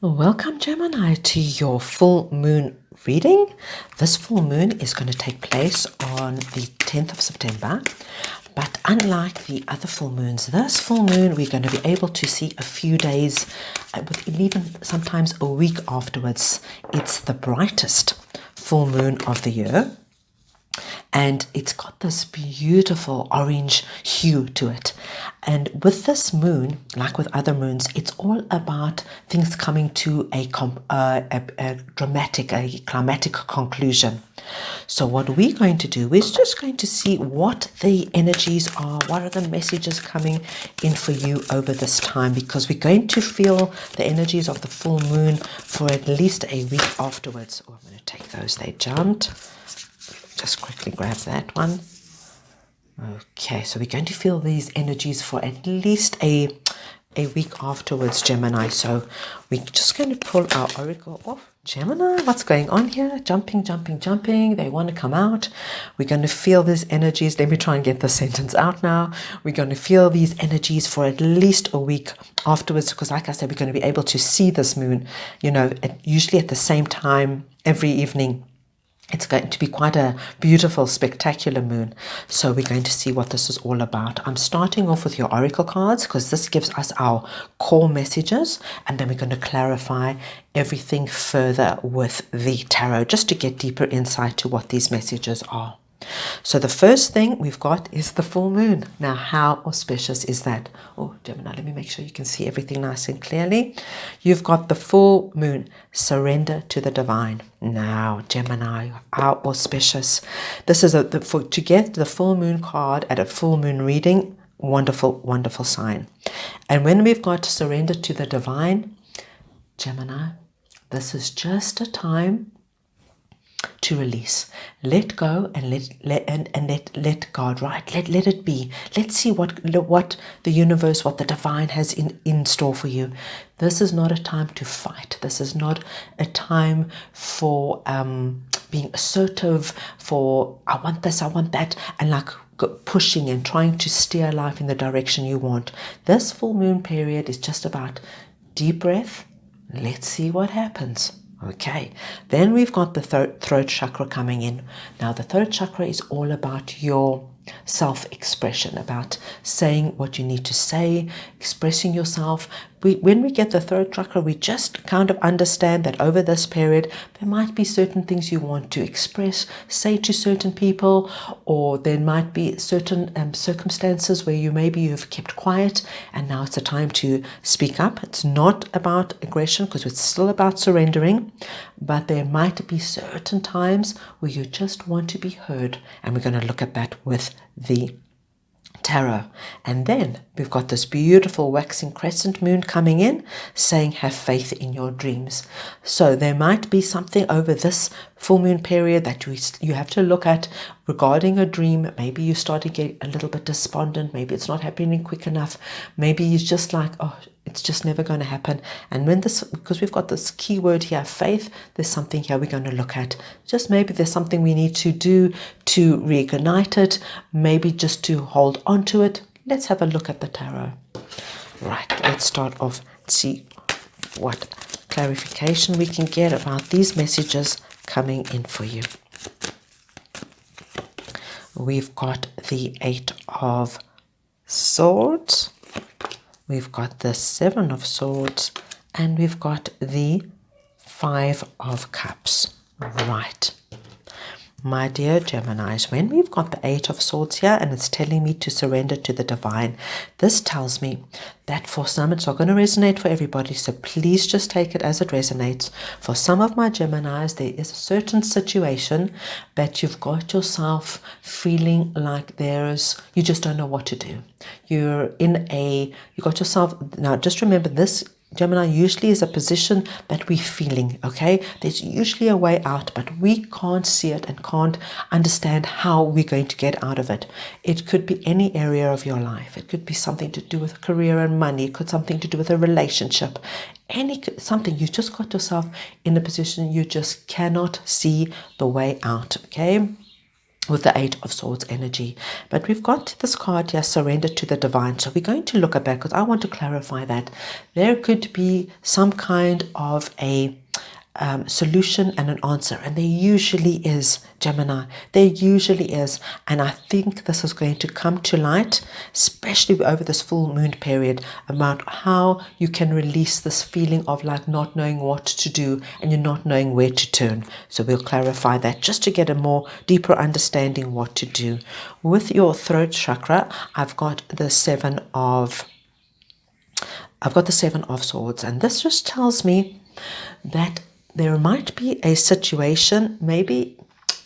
Welcome, Gemini, to your full moon reading. This full moon is going to take place on the 10th of September. But unlike the other full moons, this full moon we're going to be able to see a few days, even sometimes a week afterwards. It's the brightest full moon of the year. And it's got this beautiful orange hue to it. And with this moon, like with other moons, it's all about things coming to a climatic conclusion. So what we're going to do is just going to see what the energies are, what are the messages coming in for you over this time, because we're going to feel the energies of the full moon for at least a week afterwards. Oh, I'm going to take those, they jumped. Just quickly grab that one. Okay, so we're going to feel these energies for at least a week afterwards, Gemini. So we're just going to pull our oracle off. Gemini, what's going on here? Jumping, jumping, jumping. They want to come out. We're going to feel these energies. Let me try and get the sentence out now. We're going to feel these energies for at least a week afterwards, because like I said, we're going to be able to see this moon, usually at the same time every evening. It's going to be quite a beautiful, spectacular moon. So we're going to see what this is all about. I'm starting off with your oracle cards because this gives us our core messages. And then we're going to clarify everything further with the tarot, just to get deeper insight to what these messages are. So the first thing we've got is the full moon. Now, how auspicious is that? Oh, Gemini, let me make sure you can see everything nice and clearly. You've got the full moon, surrender to the divine. Now, Gemini, how auspicious. This is to get the full moon card at a full moon reading, wonderful, wonderful sign. And when we've got surrender to the divine, Gemini, this is just a time to release, let go, and let God, right? Let it be. Let's see what the universe, what the divine has in store for you. This is not a time to fight. This is not a time for being assertive. For I want this, I want that, and like pushing and trying to steer life in the direction you want. This full moon period is just about deep breath. Let's see what happens. Okay, then we've got the throat chakra coming in. Now, the throat chakra is all about your self-expression, about saying what you need to say, expressing yourself. When we get the throat chakra, we just kind of understand that over this period, there might be certain things you want to express, say to certain people, or there might be certain circumstances where you've kept quiet, and now it's a time to speak up. It's not about aggression, because it's still about surrendering, but there might be certain times where you just want to be heard, and we're going to look at that with the tarot. And then we've got this beautiful waxing crescent moon coming in, saying have faith in your dreams. So there might be something over this full moon period that you have to look at regarding a dream. Maybe you start to get a little bit despondent. Maybe it's not happening quick enough. Maybe you're just like, oh, it's just never going to happen. And because we've got this key word here, faith, there's something here we're going to look at. Just maybe there's something we need to do to reignite it, maybe just to hold on to it. Let's have a look at the tarot. Right, let's start off, see what clarification we can get about these messages coming in for you. We've got the 8 of Swords. We've got the 7 of Swords, and we've got the 5 of Cups. Right. My dear Geminis, when we've got the 8 of Swords here and it's telling me to surrender to the divine, this tells me that for some, it's not going to resonate for everybody, so please just take it as it resonates. For some of my Geminis, there is a certain situation that you've got yourself feeling like you just don't know what to do. You got yourself, now just remember this, Gemini usually is a position that we're feeling, okay? There's usually a way out, but we can't see it and can't understand how we're going to get out of it. It could be any area of your life. It could be something to do with career and money. It could be something to do with a relationship. Something, you just got yourself in a position you just cannot see the way out, okay? with the Eight of Swords energy. But we've got this card here, surrender to the divine. So we're going to look at that because I want to clarify that there could be some kind of a solution and an answer, and there usually is, Gemini, there usually is. And I think this is going to come to light, especially over this full moon period, about how you can release this feeling of like not knowing what to do and you're not knowing where to turn. So we'll clarify that just to get a more deeper understanding what to do. With your throat chakra, I've got the Seven of Swords, and this just tells me that there might be a situation, maybe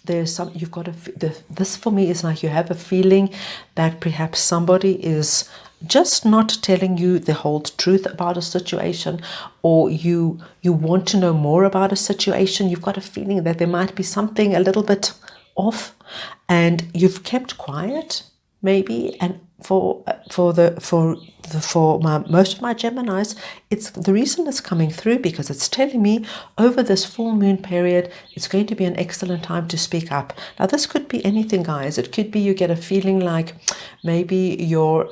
there's some, you've got this for me is like you have a feeling that perhaps somebody is just not telling you the whole truth about a situation, or you want to know more about a situation. You've got a feeling that there might be something a little bit off and you've kept quiet maybe. And for most of my Geminis, it's the reason it's coming through because it's telling me over this full moon period it's going to be an excellent time to speak up. Now this could be anything, guys. It could be you get a feeling like maybe you're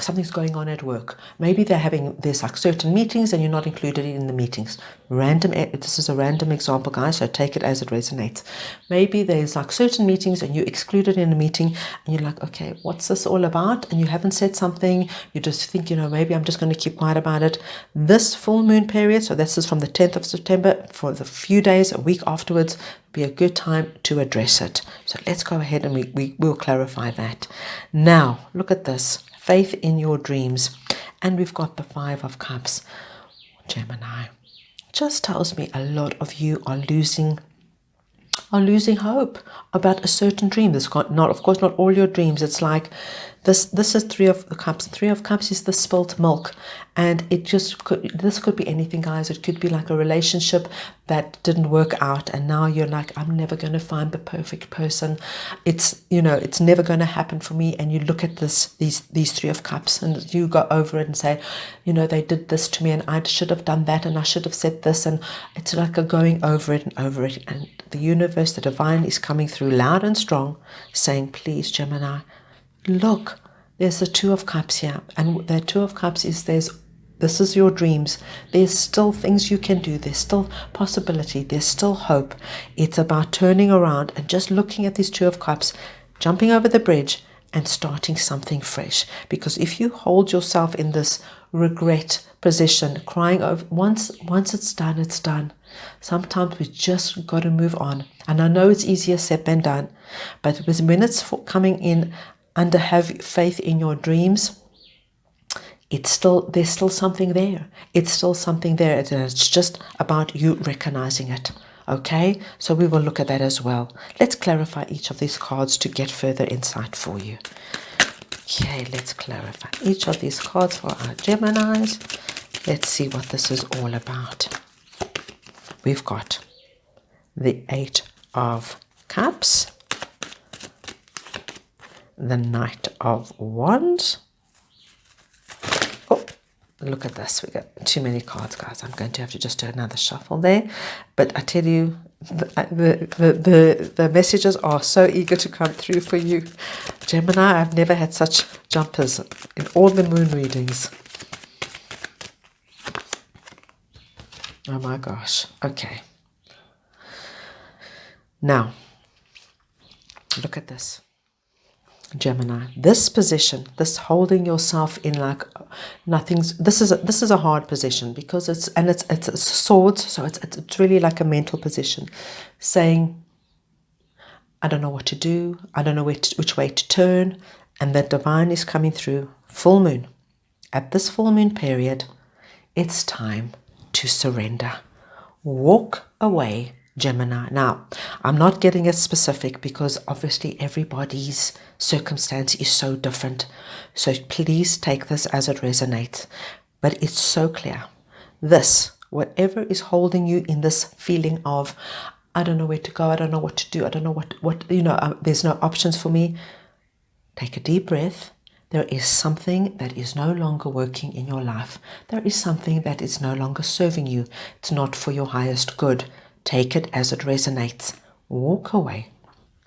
something's going on at work. Maybe there's like certain meetings and you're not included in the meetings. This is a random example, guys, so take it as it resonates. Maybe there's like certain meetings and you're excluded in a meeting and you're like, okay, what's this all about? And you haven't said something. You just think, maybe I'm just going to keep quiet about it. This full moon period, so this is from the 10th of September, for the few days, a week afterwards, be a good time to address it. So let's go ahead and we will clarify that. Now, look at this. Faith in your dreams. And we've got the Five of Cups. Gemini, just tells me a lot of you are losing hope about a certain dream. This got not, of course, not all your dreams. It's like this is Three of Cups. Three of Cups is the spilt milk, and this could be anything, guys. It could be like a relationship that didn't work out, and now you're like, I'm never going to find the perfect person. It's never going to happen for me. And you look at these Three of Cups, and you go over it and say, they did this to me, and I should have done that, and I should have said this, and it's like a going over it and over it. And the universe, the divine, is coming through loud and strong, saying, please, Gemini, look, there's the Two of Cups here. And the Two of Cups is this is your dreams. There's still things you can do. There's still possibility. There's still hope. It's about turning around and just looking at these Two of Cups, jumping over the bridge and starting something fresh. Because if you hold yourself in this regret position, crying over, once it's done, it's done. Sometimes we just got to move on. And I know it's easier said than done, but when it's coming in under have faith in your dreams, there's still something there. It's still something there. It's just about you recognizing it. Okay, so we will look at that as well. Let's clarify each of these cards to get further insight for you. Okay, let's clarify each of these cards for our Geminis. Let's see what this is all about. We've got the Eight of Cups, the Knight of Wands. Oh, look at this. We got too many cards, guys. I'm going to have to just do another shuffle there. But I tell you, the messages are so eager to come through for you. Gemini, I've never had such jumpers in all the moon readings. Oh my gosh. Okay. Now, look at this. Gemini, this position, this holding yourself in like this is a hard position because it's swords, so it's really like a mental position, saying, I don't know what to do, I don't know which way to turn, and the divine is coming through. Full moon. At this full moon period, it's time to surrender. Walk away, Gemini. Now, I'm not getting it specific because obviously everybody's circumstance is so different. So please take this as it resonates. But it's so clear. Whatever is holding you in this feeling of, I don't know where to go, I don't know what to do, I don't know what there's no options for me. Take a deep breath. There is something that is no longer working in your life. There is something that is no longer serving you. It's not for your highest good. Take it as it resonates. Walk away.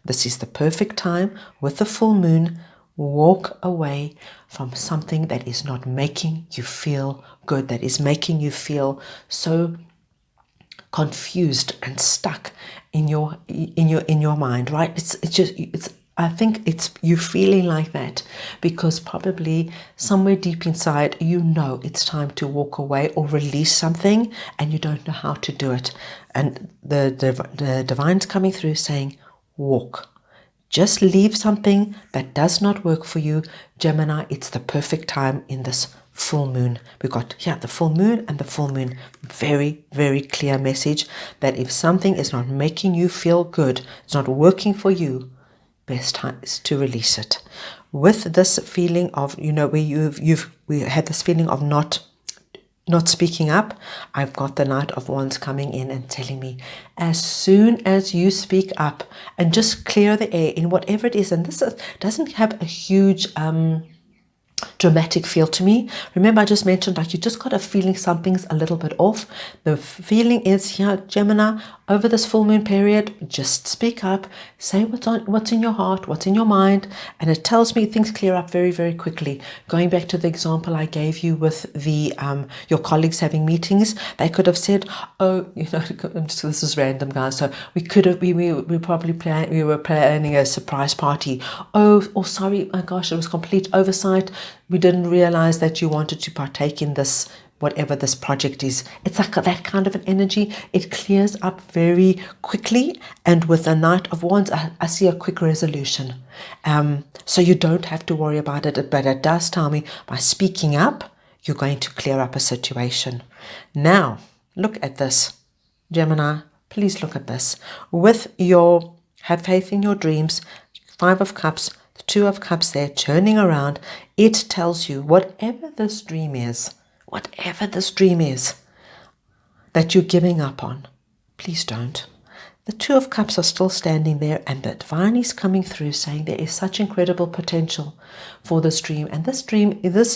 This is the perfect time with the full moon. Walk away from something that is not making you feel good, that is making you feel so confused and stuck in your mind, right? I think it's you feeling like that because probably somewhere deep inside you know it's time to walk away or release something and you don't know how to do it. And the divine's coming through saying, walk. Just leave something that does not work for you. Gemini, it's the perfect time in this full moon. We've got here the full moon and the full moon. Very, very clear message that if something is not making you feel good, it's not working for you, best time is to release it. With this feeling of, where we had this feeling of not speaking up, I've got the Knight of Wands coming in and telling me, as soon as you speak up and just clear the air in whatever it is, and this doesn't have a huge dramatic feel to me. Remember, I just mentioned like you just got a feeling something's a little bit off. The feeling is here, Gemini, over this full moon period, just speak up, say what's in your heart, what's in your mind, and it tells me things clear up very, very quickly. Going back to the example I gave you with the your colleagues having meetings, they could have said, oh, this is random, guys. So we could have we were planning a surprise party. Oh, sorry, my gosh, it was complete oversight. We didn't realize that you wanted to partake in this, whatever this project is. It's like that kind of an energy. It clears up very quickly. And with the Knight of Wands, I see a quick resolution. So you don't have to worry about it. But it does tell me by speaking up, you're going to clear up a situation. Now, look at this. Gemini, please look at this. Have faith in your dreams, 5 of Cups, the 2 of Cups there, churning around. It tells you whatever this dream is that you're giving up on, please don't. The 2 of Cups are still standing there, and the divine is coming through saying there is such incredible potential for this dream. And this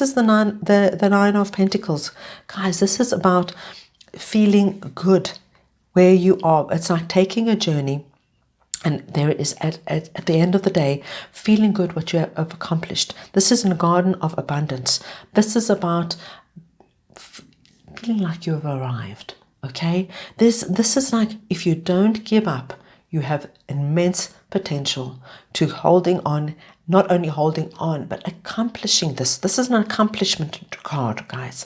is the nine of Pentacles. Guys, this is about feeling good where you are. It's like taking a journey. And there is, at the end of the day, feeling good what you have accomplished. This is a garden of abundance. This is about feeling like you have arrived, okay? This is like, if you don't give up, you have immense potential to holding on, not only holding on, but accomplishing this. This is an accomplishment card, guys,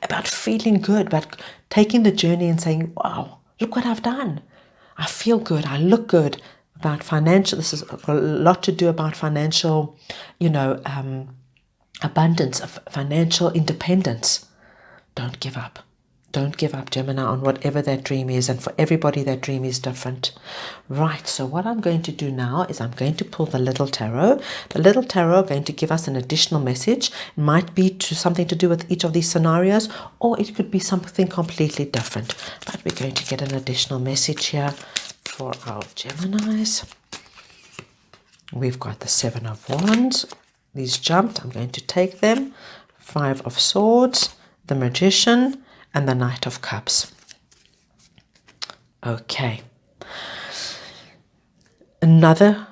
about feeling good, about taking the journey and saying, wow, look what I've done. I feel good. I look good. About financial, this is a lot to do about financial, abundance, of financial independence. Don't give up. Don't give up, Gemini, on whatever that dream is. And for everybody, that dream is different. Right, so what I'm going to do now is I'm going to pull the little tarot. The little tarot is going to give us an additional message. It might be something to do with each of these scenarios, or it could be something completely different. But we're going to get an additional message here for our Geminis. We've got the 7 of Wands. These jumped. I'm going to take them. 5 of Swords, the Magician, and the Knight of Cups. Okay. Another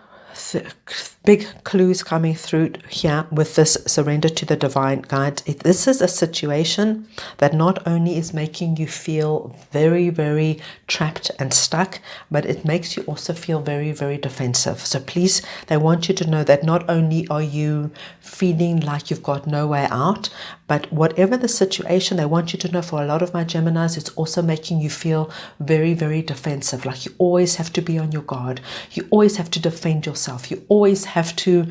big clues coming through here with this surrender to the divine guide. This is a situation that not only is making you feel very, very trapped and stuck, but it makes you also feel very, very defensive. So please, they want you to know that not only are you feeling like you've got no way out, but whatever the situation, they want you to know, for a lot of my Geminis, it's also making you feel very, very defensive. Like you always have to be on your guard. You always have to defend yourself. You always have to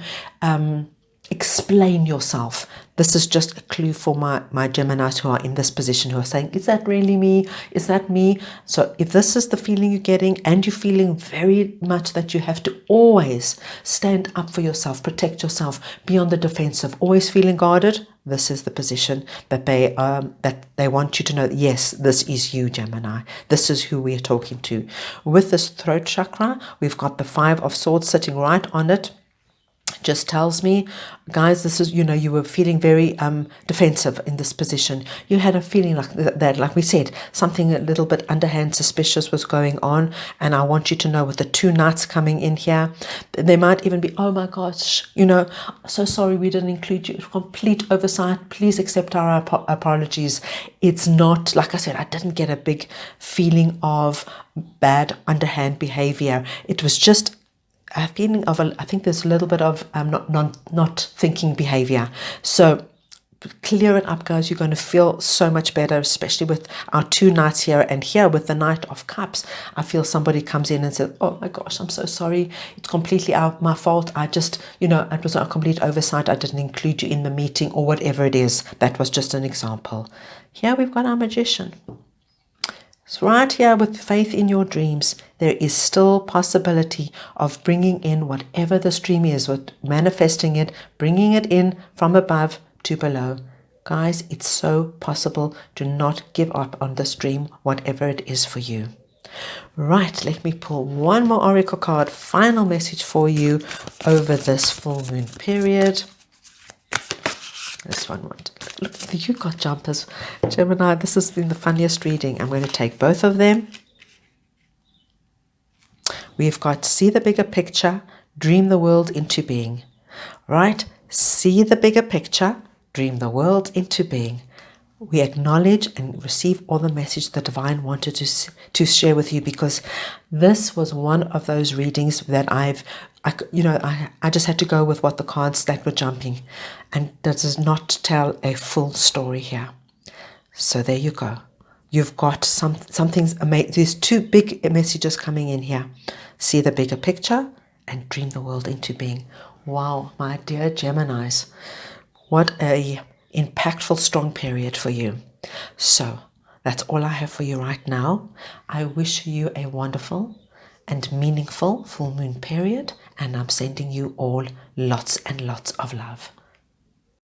explain yourself. This is just a clue for my Geminis who are in this position, who are saying, is that really me? Is that me? So if this is the feeling you're getting, and you're feeling very much that you have to always stand up for yourself, protect yourself, be on the defensive, always feeling guarded, this is the position that they want you to know, yes, this is you, Gemini. This is who we're talking to. With this throat chakra, we've got the 5 of Swords sitting right on it. just tells me, guys, this is, you were feeling very defensive in this position. You had a feeling like that, like we said, something a little bit underhand suspicious was going on. And I want you to know, with the 2 knights coming in here, there might even be, oh my gosh, so sorry we didn't include you, complete oversight, please accept our apologies. It's not, like I said, I didn't get a big feeling of bad underhand behavior. It was just a feeling of, I think there's a little bit of not thinking behavior. So clear it up, guys. You're going to feel so much better, especially with our 2 knights here, and here with the Knight of Cups. I feel somebody comes in and says, oh my gosh, I'm so sorry, it's completely my fault, I just, it was a complete oversight, I didn't include you in the meeting, or whatever it is. That was just an example. Here we've got our Magician. So right here, with faith in your dreams, there is still possibility of bringing in whatever this dream is, with manifesting it, bringing it in from above to below. Guys, it's so possible. Do not give up on this dream, whatever it is for you. Right, let me pull one more oracle card, final message for you over this full moon period. This one. Look, you got jumpers, Gemini. This has been the funniest reading. I'm going to take both of them. We've got see the bigger picture, dream the world into being. Right? See the bigger picture, dream the world into being. We acknowledge and receive all the message the divine wanted to share with you, because this was one of those readings that I just had to go with what the cards that were jumping, and that does not tell a full story here. So there you go. You've got something's amazing. There's 2 big messages coming in here. See the bigger picture and dream the world into being. Wow, my dear Geminis, what a impactful, strong period for you. So that's all I have for you right now. I wish you a wonderful and meaningful full moon period, and I'm sending you all lots and lots of love.